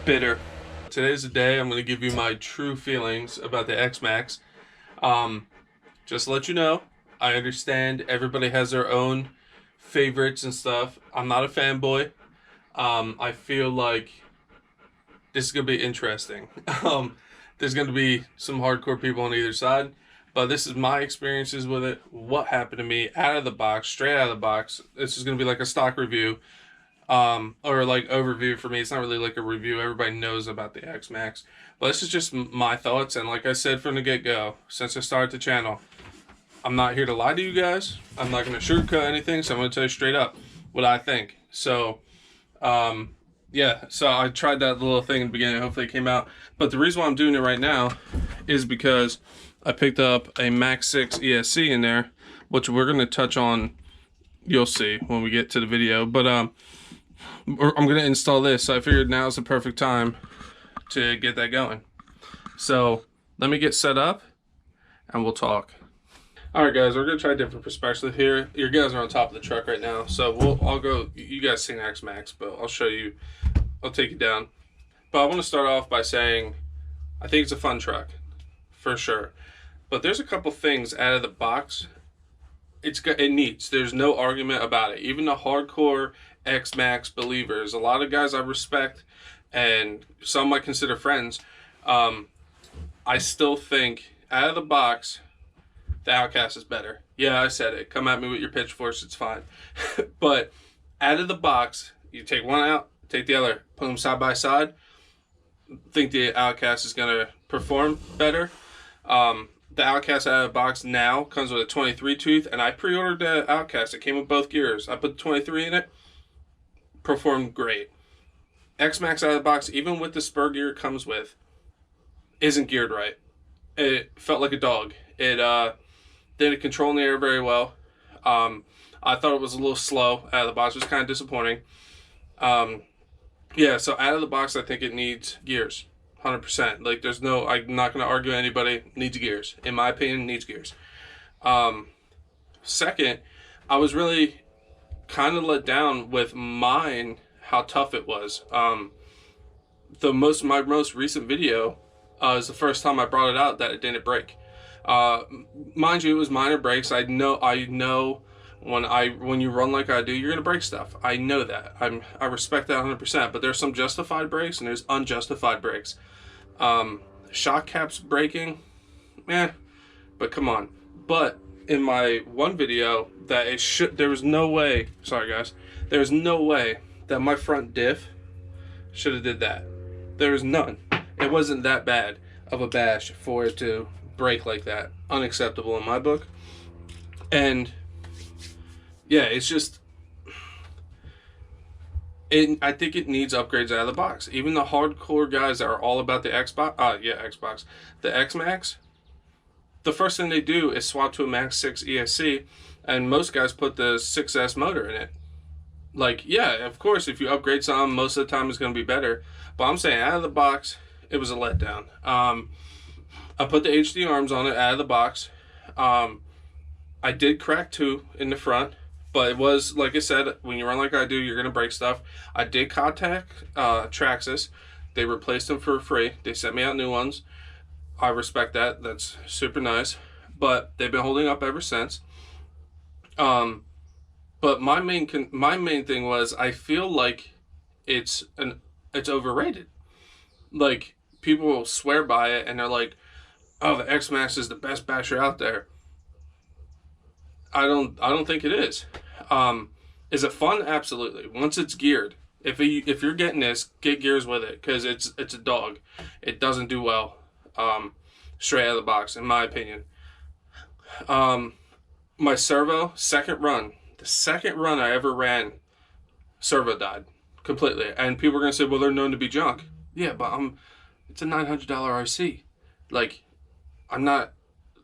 bitter. Today's the day I'm going to give you my true feelings about the X-Maxx. Just to let you know, I understand everybody has their own favorites and stuff. I'm not a fanboy. I feel like this is going to be interesting. There's going to be some hardcore people on either side, but this is my experiences with it, what happened to me out of the box, straight out of the box. This is going to be like a stock review. Or like overview for me. It's not really like a review. Everybody knows about the X-Maxx, but this is just my thoughts. And like I said from the get-go, since I started the channel, I'm not here to lie to you guys. I'm not going to sugarcoat anything, so I'm going to tell you straight up what I think. So, yeah, so I tried that little thing in the beginning. Hopefully it came out. But the reason why I'm doing it right now is because I picked up a Max 6 ESC in there, which we're going to touch on. You'll see when we get to the video. But, I'm going to install this, so I figured now is the perfect time to get that going. So let me get set up and we'll talk. Alright guys, we're going to try a different perspective here. Your guys are on top of the truck right now, so I'll go, you guys seen X-Maxx, but I'll show you, I'll take you down. But I want to start off by saying, I think it's a fun truck, for sure. But there's a couple things out of the box it needs. There's no argument about it. Even the hardcore X-Maxx believers, a lot of guys I respect and some I consider friends, I still think out of the box the Outcast is better. Yeah, I said it. Come at me with your pitchforks, it's fine. But out of the box, you take one out, take the other, put them side by side, think the Outcast is going to perform better. The Outcast out of the box now comes with a 23 tooth, and I pre-ordered the Outcast. It came with both gears. I put the 23 in it. Performed great. X-Maxx out of the box, even with the spur gear it comes with, isn't geared right. It felt like a dog. It didn't control in the air very well. I thought it was a little slow out of the box. It was kind of disappointing. Yeah, so out of the box, I think it needs gears. 100%. Like, there's no, I'm not going to argue anybody needs gears. In my opinion, needs gears. Second, I was really kind of let down with mine, how tough it was. My most recent video is the first time I brought it out that it didn't break. Mind you, it was minor breaks. I know when you run like I do, you're gonna break stuff. I know that. I respect that 100%. But there's some justified breaks and there's unjustified breaks. Shock caps breaking, but come on. But in my one video that there was no way, sorry guys, there's no way that my front diff should have did that. There was none. It wasn't that bad of a bash for it to break like that. Unacceptable in my book. And yeah, it's just, I think it needs upgrades out of the box. Even the hardcore guys that are all about the Xbox, the X-Maxx, the first thing they do is swap to a Max 6 ESC, and most guys put the 6S motor in it. Like, yeah, of course, if you upgrade something, most of the time it's going to be better. But I'm saying out of the box, it was a letdown. I put the HD arms on it out of the box. I did crack 2 in the front. But it was, like I said, when you run like I do, you're going to break stuff. I did contact Traxxas. They replaced them for free. They sent me out new ones. I respect that. That's super nice. But they've been holding up ever since. But my main thing was I feel like it's overrated. Like, people will swear by it and they're like, oh, the X-Maxx is the best basher out there. I don't think it is. Is it fun? Absolutely. Once it's geared, if you're getting this, get gears with it, because it's a dog. It doesn't do well straight out of the box, in my opinion. My servo, the second run I ever ran, servo died completely, and people are gonna say, well, they're known to be junk. Yeah, but it's a $900 RC. Like, I'm not.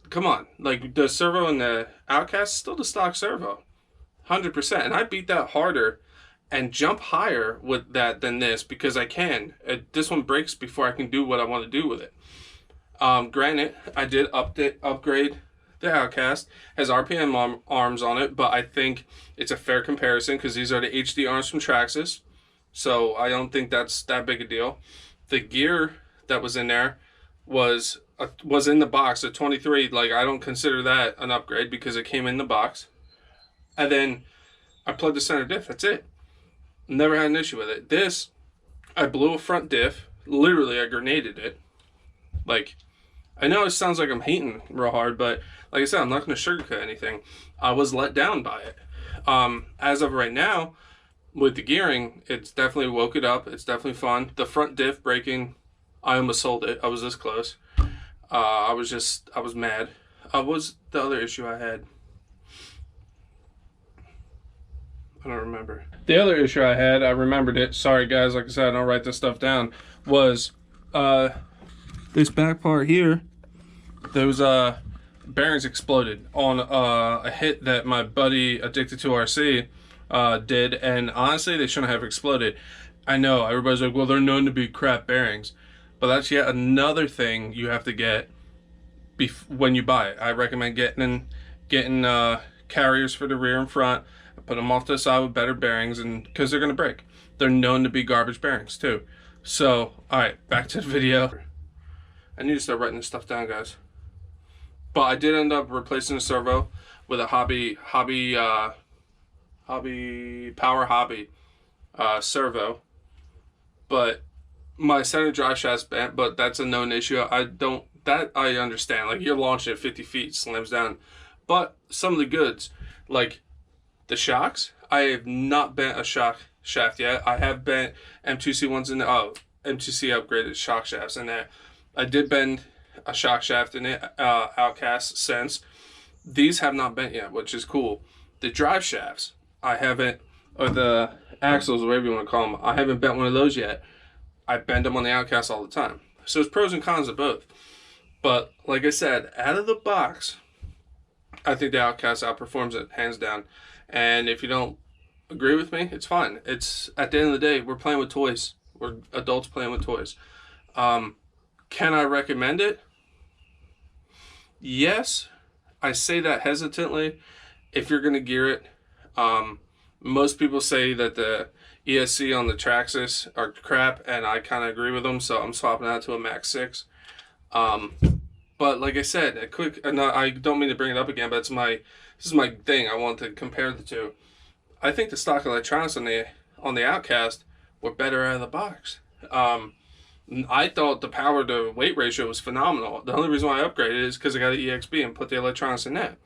Come on, like, the servo in the Outcast is still the stock servo, 100%. And I beat that harder and jump higher with that than this because I can. This one breaks before I can do what I want to do with it. Granted, I did upgrade the Outcast. Has RPM arms on it, but I think it's a fair comparison because these are the HD arms from Traxxas. So I don't think that's that big a deal. The gear that was in there was in the box. A 23, like, I don't consider that an upgrade because it came in the box. And then I plugged the center diff. That's it. Never had an issue with it. This, I blew a front diff. Literally, I grenaded it. Like, I know it sounds like I'm hating real hard, but like I said, I'm not going to sugarcoat anything. I was let down by it. As of right now, with the gearing, it's definitely woke it up. It's definitely fun. The front diff breaking, I almost sold it. I was this close. I was mad. What was the other issue I had? I don't remember. The other issue I had, I remembered it. Sorry guys, like I said, I don't write this stuff down. Was this back part here. Those bearings exploded on a hit that my buddy Addicted to RC did, and honestly, they shouldn't have exploded. I know everybody's like, well, they're known to be crap bearings, but that's yet another thing you have to get when you buy it. I recommend getting carriers for the rear and front. Put them off to the side with better bearings, and because they're gonna break. They're known to be garbage bearings too. So, all right, back to the video. I need to start writing this stuff down, guys. But I did end up replacing the servo with a hobby servo. But my center drive shaft's bent, but that's a known issue. I understand. Like, you're launching at 50 feet, slams down. But some of the goods, like the shocks, I have not bent a shock shaft yet. I have bent M2C ones in the M2C upgraded shock shafts in there. I did bend a shock shaft in it, Outcast Sense. These have not bent yet, which is cool. The drive shafts, I haven't, or the axles, whatever you want to call them, I haven't bent one of those yet. I bend them on the Outcast all the time. So there's pros and cons of both. But like I said, out of the box, I think the Outcast outperforms it, hands down. And if you don't agree with me, it's fine. It's, at the end of the day, we're playing with toys. We're adults playing with toys. Can I recommend it? Yes. I say that hesitantly. If you're going to gear it, most people say that the ESC on the Traxxas are crap, and I kind of agree with them, so I'm swapping out to a Max 6. But like I said, I don't mean to bring it up again, but this is my thing. I want to compare the two. I think the stock electronics on the Outcast were better out of the box. I thought the power to weight ratio was phenomenal. The only reason why I upgraded is because I got an EXP and put the electronics in that.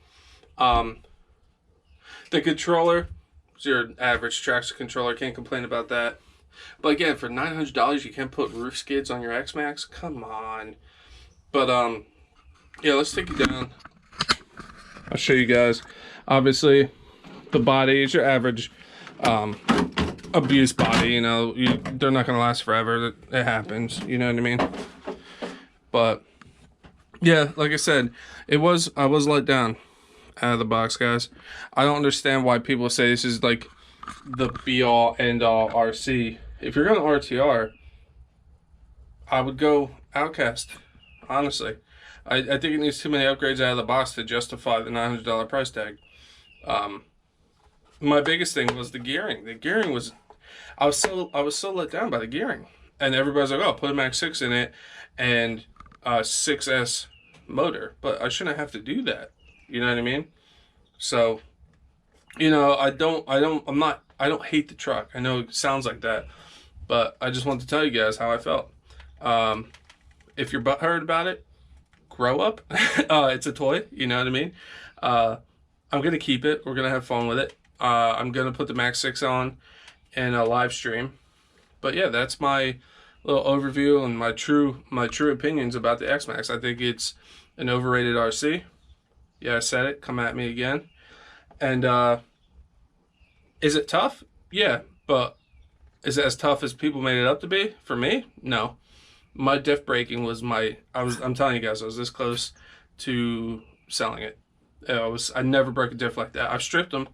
The controller, it's your average Traxxas controller, can't complain about that. But again, for $900, you can't put roof skids on your X-Maxx? Come on. But yeah, let's take it down. I'll show you guys. Obviously, the body is your average abuse body. You know, they're not gonna last forever. It happens. You know what I mean? But yeah, like I said, I was let down out of the box, guys. I don't understand why people say this is like the be-all, end-all RC. If you're going to RTR, I would go Outcast. Honestly, I think it needs too many upgrades out of the box to justify the $900 price tag. My biggest thing was the gearing. The gearing was, I was so let down by the gearing. And everybody's like, oh, put a Max 6 in it and 6S motor, but I shouldn't have to do that. You know what I mean? So, you know, I don't hate the truck. I know it sounds like that, but I just want to tell you guys how I felt. If you're butthurt about it, grow up. It's a toy, you know what I mean? I'm going to keep it. We're going to have fun with it. I'm going to put the Max 6 on in a live stream. But yeah, that's my little overview and my true opinions about the X-Maxx. I think it's an overrated RC. Yeah, I said it. Come at me again. And is it tough? Yeah, but is it as tough as people made it up to be? For me, no. My diff braking was I'm telling you guys, I was this close to selling it. I never broke a diff like that. I've stripped them,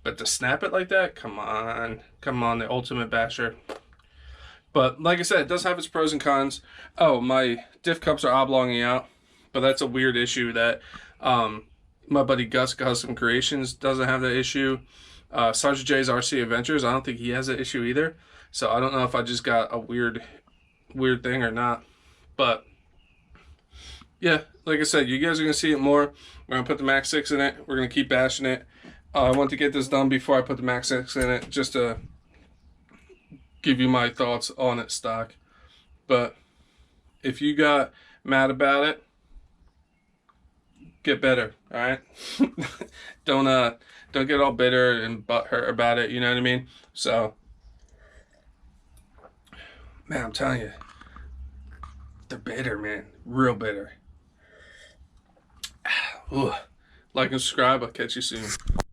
but to snap it like that, come on, the ultimate basher. But like I said, it does have its pros and cons. Oh, my diff cups are oblonging out, but that's a weird issue that my buddy Gus Custom Creations doesn't have that issue. Sergeant J's RC Adventures, I don't think he has that issue either. So I don't know if I just got a weird weird thing or not. But yeah, like I said, you guys are gonna see it more. We're gonna put the Max 6 in it. We're gonna keep bashing it. I want to get this done before I put the Max 6 in it, just to give you my thoughts on it stock. But if you got mad about it, get better, all right? don't get all bitter and butthurt about it, you know what I mean? So, man, I'm telling you, they're bitter, man, real bitter. Ooh. Like and subscribe. I'll catch you soon.